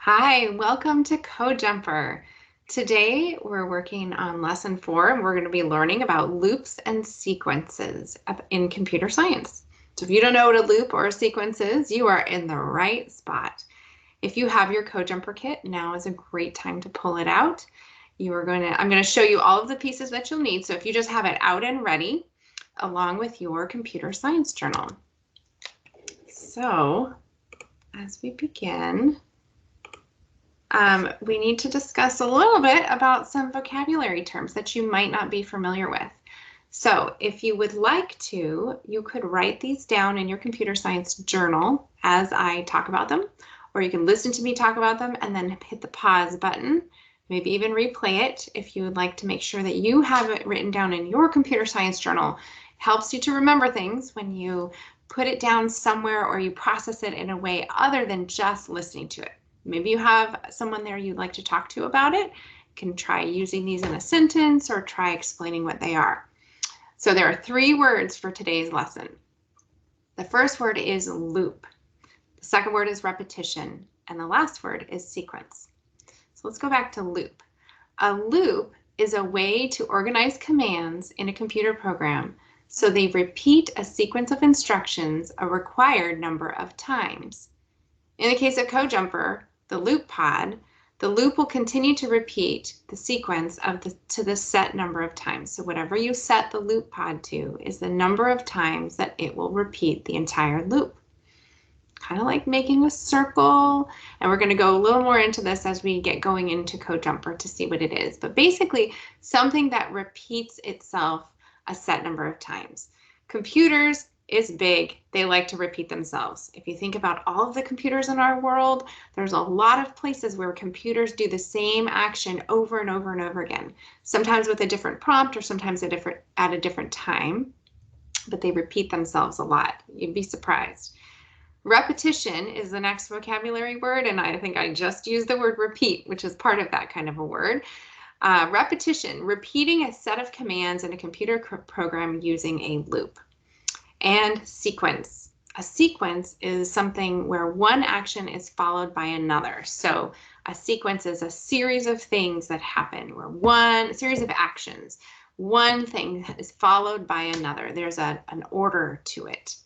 Hi, welcome to CodeJumper. Today we're working on lesson 4 and we're going to be learning about loops and sequences in computer science. So if you don't know what a loop or a sequence is, you are in the right spot. If you have your CodeJumper kit, now is a great time to pull it out. I'm going to show you all of the pieces that you'll need. So if you just have it out and ready, along with your computer science journal. So as we begin, we need to discuss a little bit about some vocabulary terms that you might not be familiar with. So if you would like to, you could write these down in your computer science journal as I talk about them, or you can listen to me talk about them and then hit the pause button, maybe even replay it if you would like to make sure that you have it written down in your computer science journal. It helps you to remember things when you put it down somewhere or you process it in a way other than just listening to it. Maybe you have someone there you'd like to talk to about it. You can try using these in a sentence or try explaining what they are. So there are 3 words for today's lesson. The first word is loop. The second word is repetition. And the last word is sequence. So let's go back to loop. A loop is a way to organize commands in a computer program so they repeat a sequence of instructions a required number of times. In the case of CodeJumper, the loop pod, the loop will continue to repeat the sequence to the set number of times. So whatever you set the loop pod to is the number of times that it will repeat the entire loop. Kind of like making a circle. And we're going to go a little more into this as we get going into CodeJumper to see what it is. But basically, something that repeats itself a set number of times. Computers is big. They like to repeat themselves. If you think about all of the computers in our world, there's a lot of places where computers do the same action over and over and over again, sometimes with a different prompt or sometimes at a different time, but they repeat themselves a lot. You'd be surprised. Repetition is the next vocabulary word, and I think I just used the word repeat, which is part of that kind of a word. Repetition, repeating a set of commands in a computer program using a loop. And sequence. A sequence is something where one action is followed by another. So a sequence is a series of things that happen, where a series of actions, one thing is followed by another. There's an order to it.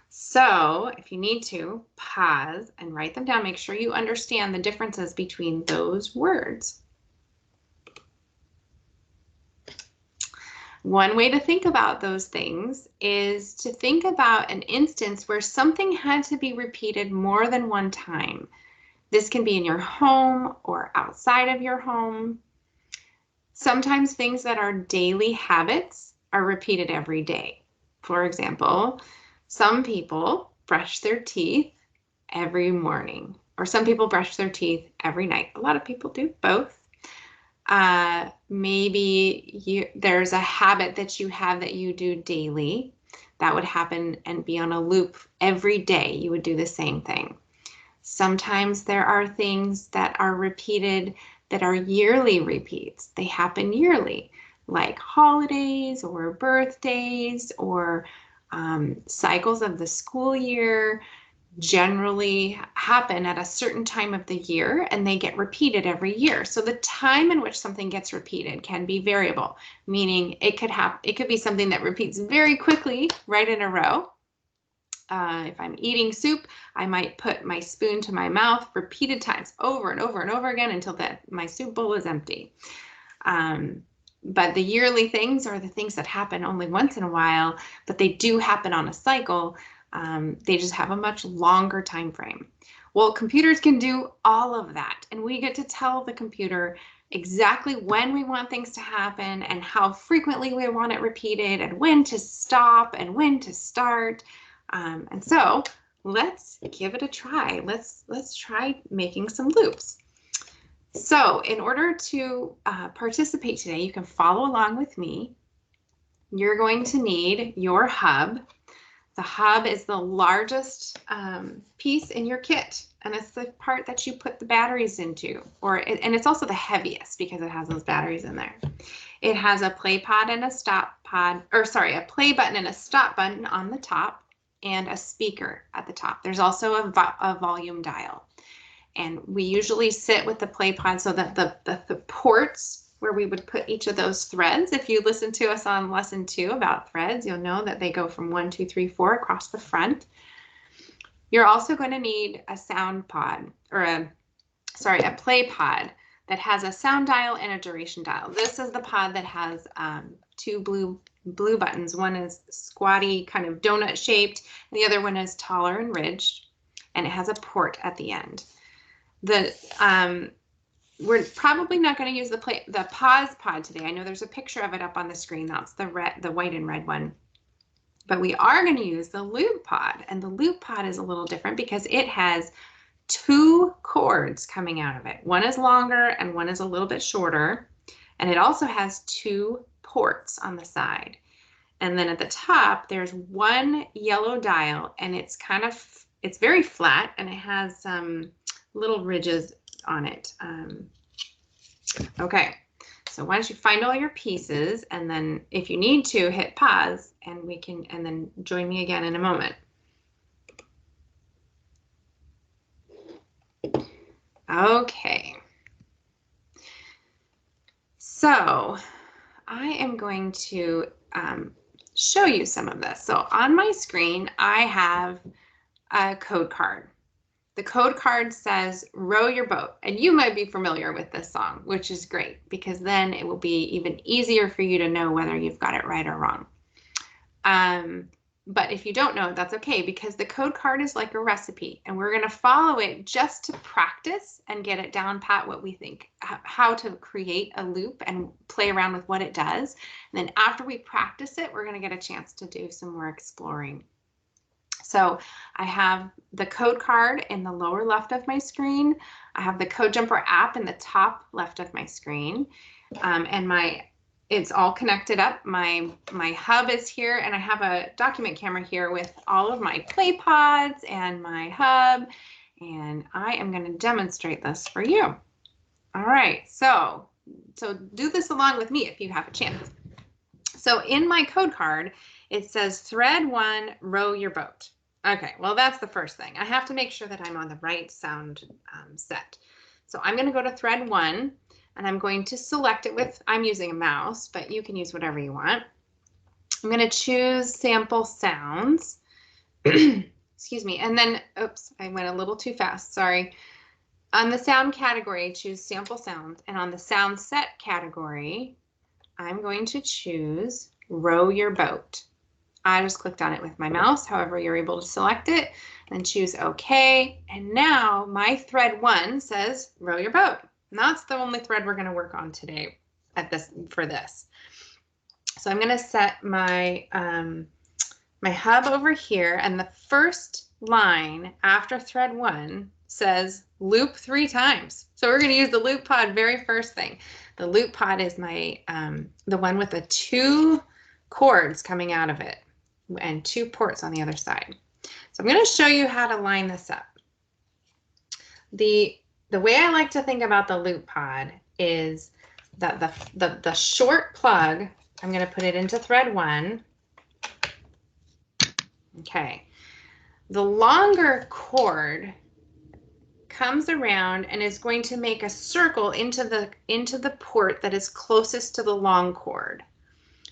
So if you need to, pause and write them down. Make sure you understand the differences between those words. One way to think about those things is to think about an instance where something had to be repeated more than one time. This can be in your home or outside of your home. Sometimes things that are daily habits are repeated every day. For example, some people brush their teeth every morning, or some people brush their teeth every night. A lot of people do both. Maybe there's a habit that you have that you do daily that would happen and be on a loop every day. You would do the same thing. Sometimes there are things that are repeated that are yearly repeats. They happen yearly, like holidays or birthdays or cycles of the school year. Generally happen at a certain time of the year and they get repeated every year. So the time in which something gets repeated can be variable, meaning it could be something that repeats very quickly right in a row. If I'm eating soup, I might put my spoon to my mouth repeated times over and over and over again until my soup bowl is empty. But the yearly things are the things that happen only once in a while, but they do happen on a cycle. They just have a much longer time frame. Well, computers can do all of that, and we get to tell the computer exactly when we want things to happen and how frequently we want it repeated and when to stop and when to start. And so let's give it a try. Let's try making some loops. So in order to participate today, you can follow along with me. You're going to need your hub. The hub is the largest piece in your kit, and it's the part that you put the batteries into, and it's also the heaviest because it has those batteries in there. It has a play pod and a stop pod, a play button and a stop button on the top, and a speaker at the top. There's also a volume dial. And we usually sit with the play pod so that the ports where we would put each of those threads, if you listen to us on lesson 2 about threads, you'll know that they go from 1, 2, 3, 4 across the front. You're also going to need a sound pod, or a play pod that has a sound dial and a duration dial. This is the pod that has 2 blue buttons. One is squatty, kind of donut shaped, and the other one is taller and ridged, and it has a port at the end. We're probably not going to use the pause pod today. I know there's a picture of it up on the screen. That's the white and red one. But we are going to use the loop pod, and the loop pod is a little different because it has 2 cords coming out of it. One is longer and one is a little bit shorter, and it also has 2 ports on the side. And then at the top, there's 1 yellow dial, and it's very flat, and it has some little ridges on it. Okay. So why don't you find all your pieces, and then if you need to, hit pause, and then join me again in a moment. Okay. So I am going to show you some of this. So on my screen, I have a code card. The code card says, "Row your boat." And you might be familiar with this song, which is great because then it will be even easier for you to know whether you've got it right or wrong. But if you don't know, that's okay, because the code card is like a recipe, and we're going to follow it just to practice and get it down pat what we think, how to create a loop and play around with what it does. And then after we practice it, we're going to get a chance to do some more exploring. So I have the code card in the lower left of my screen. I have the Code Jumper app in the top left of my screen, and it's all connected up. My hub is here, and I have a document camera here with all of my play pods and my hub, and I am going to demonstrate this for you. All right, so do this along with me if you have a chance. So in my code card, it says thread 1, row your boat. Okay, well, that's the first thing. I have to make sure that I'm on the right sound set. So I'm going to go to thread 1, and I'm going to select it with, I'm using a mouse, but you can use whatever you want. I'm going to choose sample sounds. Excuse me. And then, oops, I went a little too fast. Sorry. On the sound category, choose sample sounds. And on the sound set category, I'm going to choose row your boat. I just clicked on it with my mouse. However, you're able to select it and choose OK. And now my thread 1 says row your boat. And that's the only thread we're going to work on today for this. So I'm going to set my my hub over here, and the first line after thread 1 says loop 3 times. So we're going to use the loop pod very first thing. The loop pod is my the one with the 2 cords coming out of it and 2 ports on the other side. So I'm going to show you how to line this up. The way I like to think about the loop pod is that the short plug, I'm going to put it into thread 1. Okay. The longer cord comes around and is going to make a circle into the port that is closest to the long cord.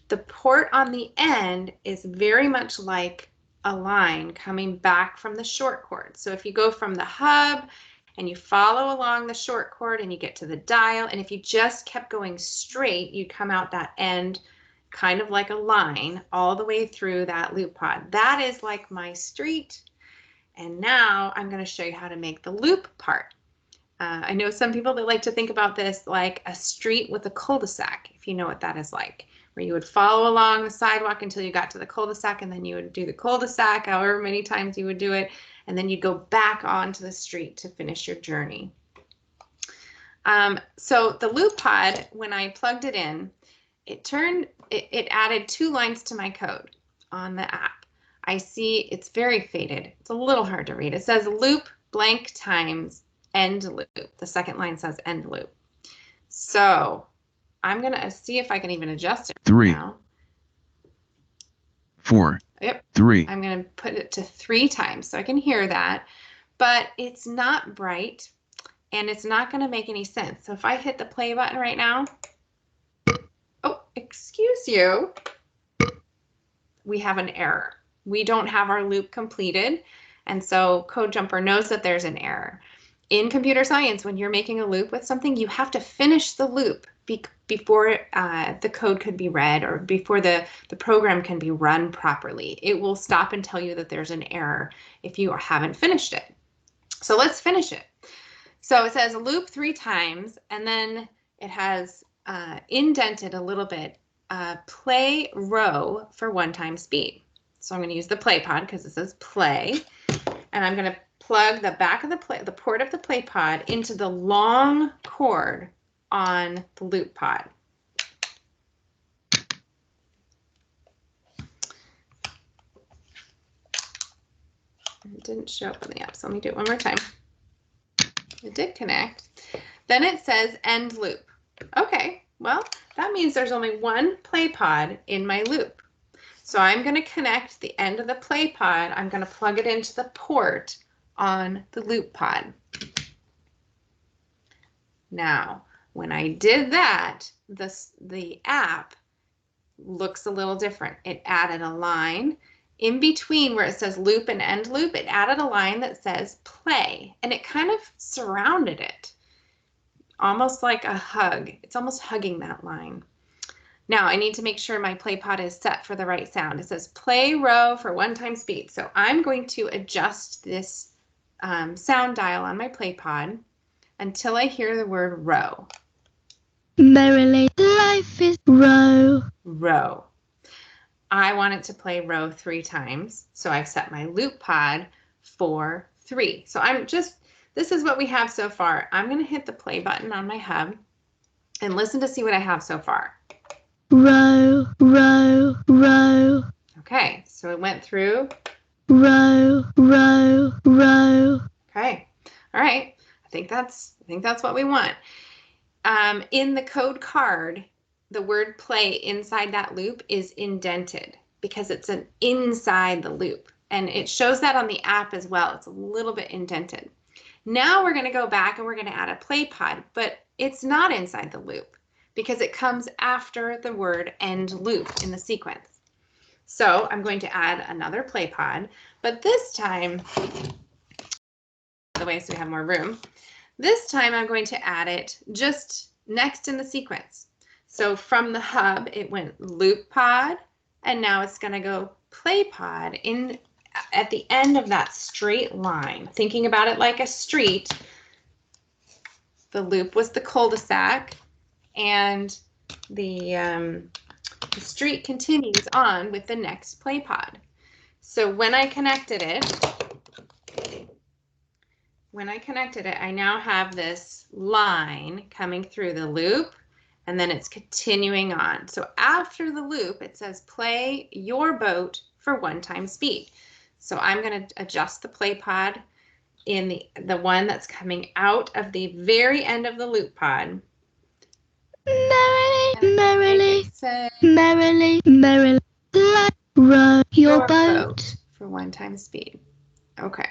The port on the end is very much like a line coming back from the short cord. So if you go from the hub and you follow along the short cord and you get to the dial, and if you just kept going straight, you come out that end kind of like a line all the way through that loop pod. That is like my street. And now I'm going to show you how to make the loop part. I know some people that like to think about this like a street with a cul-de-sac, if you know what that is like, where you would follow along the sidewalk until you got to the cul-de-sac, and then you would do the cul-de-sac however many times you would do it, and then you'd go back onto the street to finish your journey. So the loop pod, when I plugged it in, it added 2 lines to my code on the app. I see it's very faded. It's a little hard to read. It says loop blank times end loop. The second line says end loop. So I'm going to see if I can even adjust it 3, now. 4, Yep. 3. I'm going to put it to 3 times so I can hear that, but it's not bright. and it's not going to make any sense. So if I hit the play button right now, oh, excuse you, we have an error. We don't have our loop completed, and so CodeJumper knows that there's an error. In computer science, when you're making a loop with something, you have to finish the loop before the code could be read or before the program can be run properly. It will stop and tell you that there's an error if you haven't finished it. So let's finish it. So it says loop 3 times, and then it has indented a little bit, play row for 1 time speed. So I'm going to use the play pod because it says play, and I'm going to plug the back of the port of the play pod into the long cord on the loop pod. It didn't show up on the app, so let me do it one more time. It did connect. Then it says end loop. Okay, well, that means there's only one play pod in my loop. So I'm going to connect the end of the play pod. I'm going to plug it into the port on the loop pod. Now, when I did that, the app looks a little different. It added a line in between where it says loop and end loop. It added a line that says play, and it kind of surrounded it, almost like a hug. It's almost hugging that line. Now I need to make sure my play pod is set for the right sound. It says play row for 1 time speed. So I'm going to adjust this sound dial on my play pod until I hear the word row. Merrily, life is row. Row. I want it to play row 3 times. So I've set my loop pod for 3. So this is what we have so far. I'm going to hit the play button on my hub and listen to see what I have so far. Row, row, row. Okay, so it went through. Row, row, row. Okay, all right. I think that's what we want. In the code card, the word play inside that loop is indented because it's inside the loop, and it shows that on the app as well. It's a little bit indented. Now we're going to go back and we're going to add a play pod, but it's not inside the loop because it comes after the word end loop in the sequence. So I'm going to add another play pod, but this time, the way so we have more room, this time I'm going to add it just next in the sequence. So from the hub, it went loop pod, and now it's going to go play pod in at the end of that straight line. Thinking about it like a street, the loop was the cul-de-sac, and the street continues on with the next play pod. So when I connected it, I now have this line coming through the loop, and then it's continuing on. So after the loop, it says play your boat for 1 time speed. So I'm going to adjust the play pod in the one that's coming out of the very end of the loop pod. Merrily, merrily, merrily, merrily, row your boat for 1 time speed. Okay,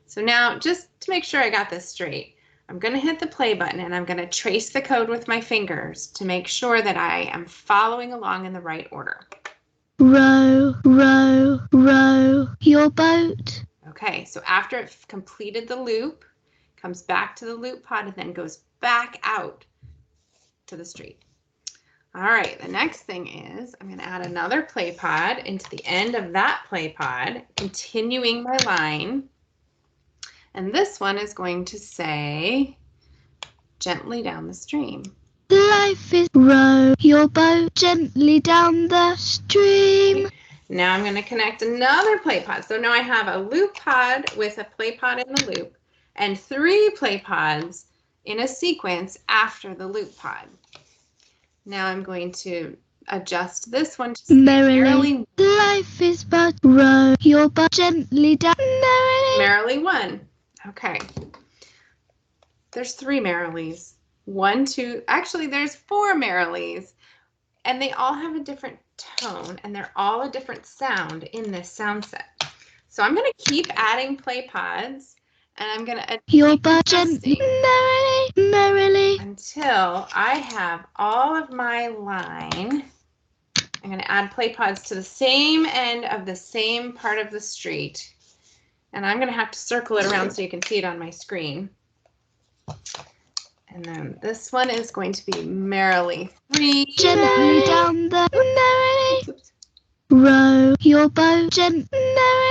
so now just to make sure I got this straight, I'm going to hit the play button and I'm going to trace the code with my fingers to make sure that I am following along in the right order. Row, row, row your boat. Okay, so after it completed the loop, comes back to the loop pod and then goes back out to the street. All right, the next thing is I'm going to add another play pod into the end of that play pod, continuing my line. And this one is going to say gently down the stream. Life is row your boat gently down the stream. Now I'm going to connect another play pod. So now I have a loop pod with a play pod in the loop and 3 play pods in a sequence after the loop pod. Now I'm going to adjust this one to merrily. Life is but row your boat gently down. Merrily 1. Okay. There's 3 merrilys. 1, 2, actually there's 4 merrilys, and they all have a different tone and they're all a different sound in this sound set. So I'm going to keep adding play pods And I'm going to your bow gently, merrily, merrily. Until I have all of my line. I'm going to add play pods to the same end of the same part of the street. And I'm going to have to circle it around so you can see it on my screen. And then this one is going to be merrily 3. Gently down the merrily. Row your boat gently,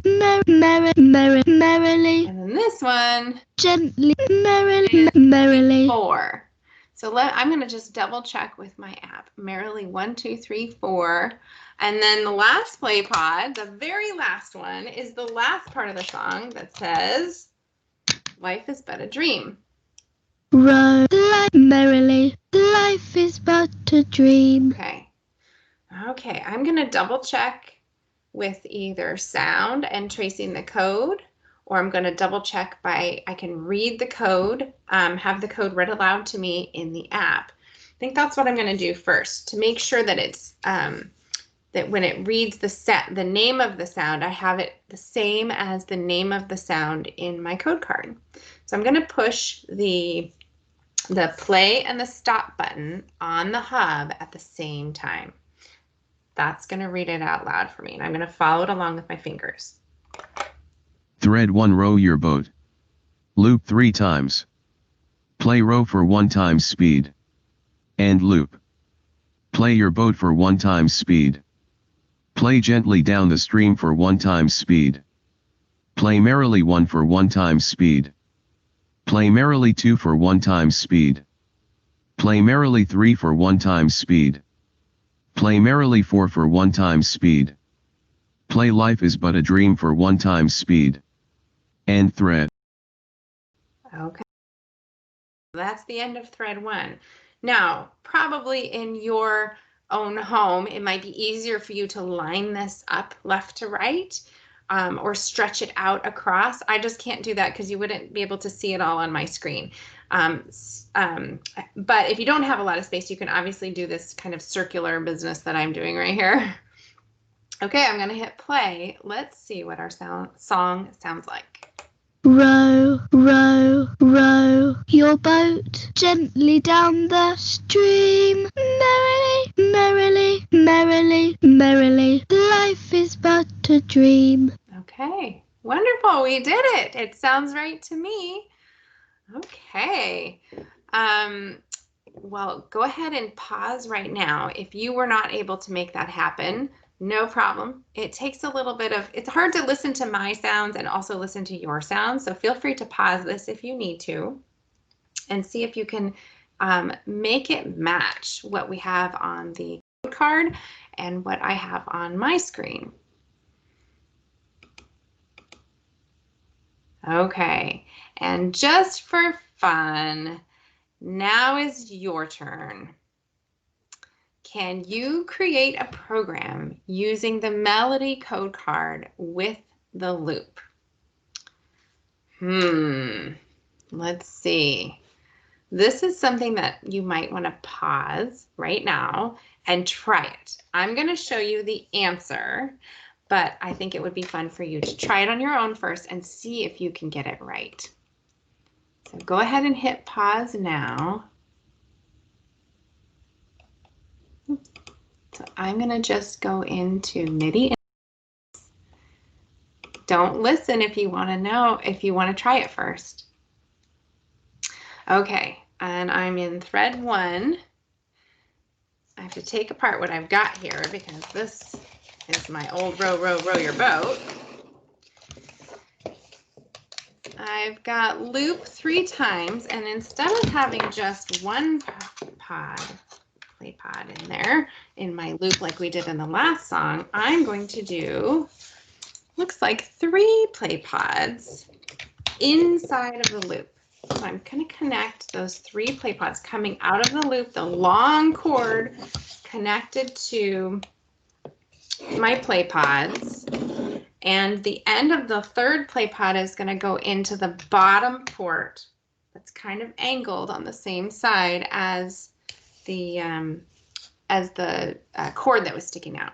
merrily. And then this one. Gently, merrily. 4. So I'm going to just double check with my app. Merrily 1, 2, 3, 4. And then the last play pod, the very last one, is the last part of the song that says, life is but a dream. Row merrily, life is but a dream. Okay, I'm going to double check with either sound and tracing the code, or I'm going to double check by, I can read the code, have the code read aloud to me in the app. I think that's what I'm going to do first to make sure that it's, that when it reads the name of the sound, I have it the same as the name of the sound in my code card. So I'm going to push the play and the stop button on the hub at the same time. That's going to read it out loud for me, and I'm going to follow it along with my fingers. Thread 1, row your boat. Loop 3 times. Play row for 1 times speed. And loop. Play your boat for 1 times speed. Play gently down the stream for 1 times speed. Play merrily 1 for 1 times speed. Play merrily 2 for 1 times speed. Play merrily 3 for 1 times speed. Play merrily 4 for 1 times speed. Play life is but a dream for 1 times speed. End thread. Okay. That's the end of thread 1. Now, probably in your own home, it might be easier for you to line this up left to right, or stretch it out across. I just can't do that because you wouldn't be able to see it all on my screen. But if you don't have a lot of space, you can obviously do this kind of circular business that I'm doing right here. Okay, I'm going to hit play. Let's see what our song sounds like. Row, row, row your boat gently down the stream. Merrily, merrily, merrily, merrily. Life is but a dream. Okay, wonderful. We did it. It sounds right to me. Okay. Well, go ahead and pause right now. If you were not able to make that happen, no problem. It takes a little bit of, it's hard to listen to my sounds and also listen to your sounds. So feel free to pause this if you need to and see if you can make it match what we have on the code card and what I have on my screen. Okay, and just for fun, now is your turn. Can you create a program using the melody code card with the loop? Let's see. This is something that you might want to pause right now and try it. I'm going to show you the answer, but I think it would be fun for you to try it on your own first and see if you can get it right. So go ahead and hit pause now. So I'm going to just go into MIDI. Don't listen if you want to know, if you want to try it first. Okay, and I'm in thread 1. I have to take apart what I've got here because this is my old row, row, row your boat. I've got loop 3 times, and instead of having just one play pod in there in my loop like we did in the last song, I'm going to do, looks like 3 play pods inside of the loop. So I'm going to connect those 3 play pods coming out of the loop, the long cord connected to my play pods. And the end of the 3rd play pod is going to go into the bottom port that's kind of angled on the same side as the cord that was sticking out.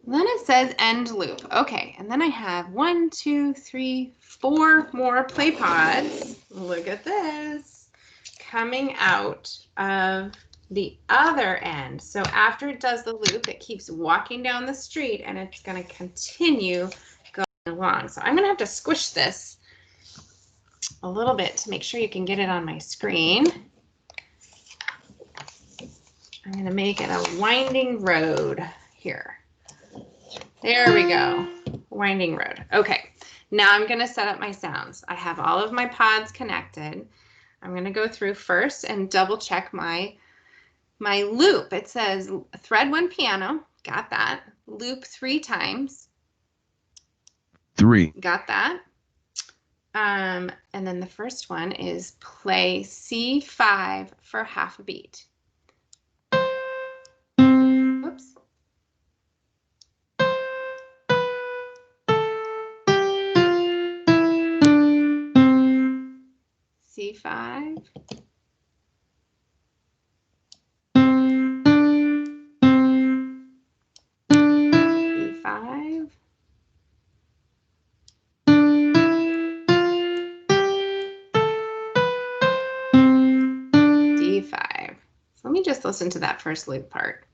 Then it says end loop. Okay, and then I have 1, 2, 3, 4 more play pods. Look at this. Coming out of the other end. So after it does the loop, it keeps walking down the street and it's going to continue going along. So I'm going to have to squish this a little bit to make sure you can get it on my screen. I'm going to make it a winding road here. There we go. Winding road. Okay. Now I'm going to set up my sounds. I have all of my pods connected. I'm going to go through first and double check my loop. It says thread 1 piano. Got that. Loop 3 times. 3, Got that. And then the first one is play C5 for half a beat. Oops. C5. E5. D5. So let me just listen to that first loop part.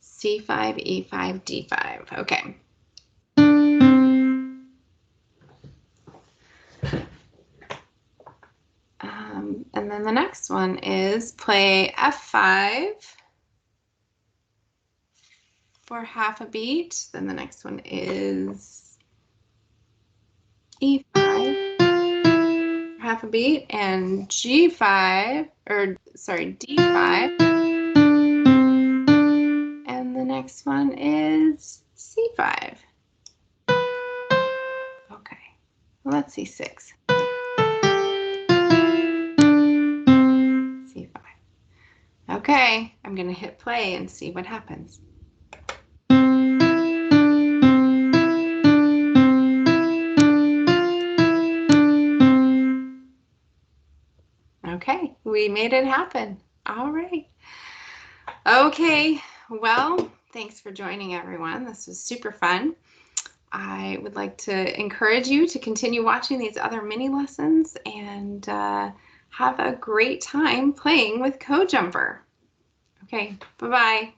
C5, E5, D5. Okay. And then the next one is play F5 for half a beat. Then the next one is E5 for half a beat and G5, or sorry, D5. And the next one is C5. Okay, well, let's see 6. C5. Okay, I'm going to hit play and see what happens. Okay, we made it happen. All right. Okay, well, thanks for joining, everyone. This was super fun. I would like to encourage you to continue watching these other mini lessons and have a great time playing with CodeJumper. Okay, bye-bye.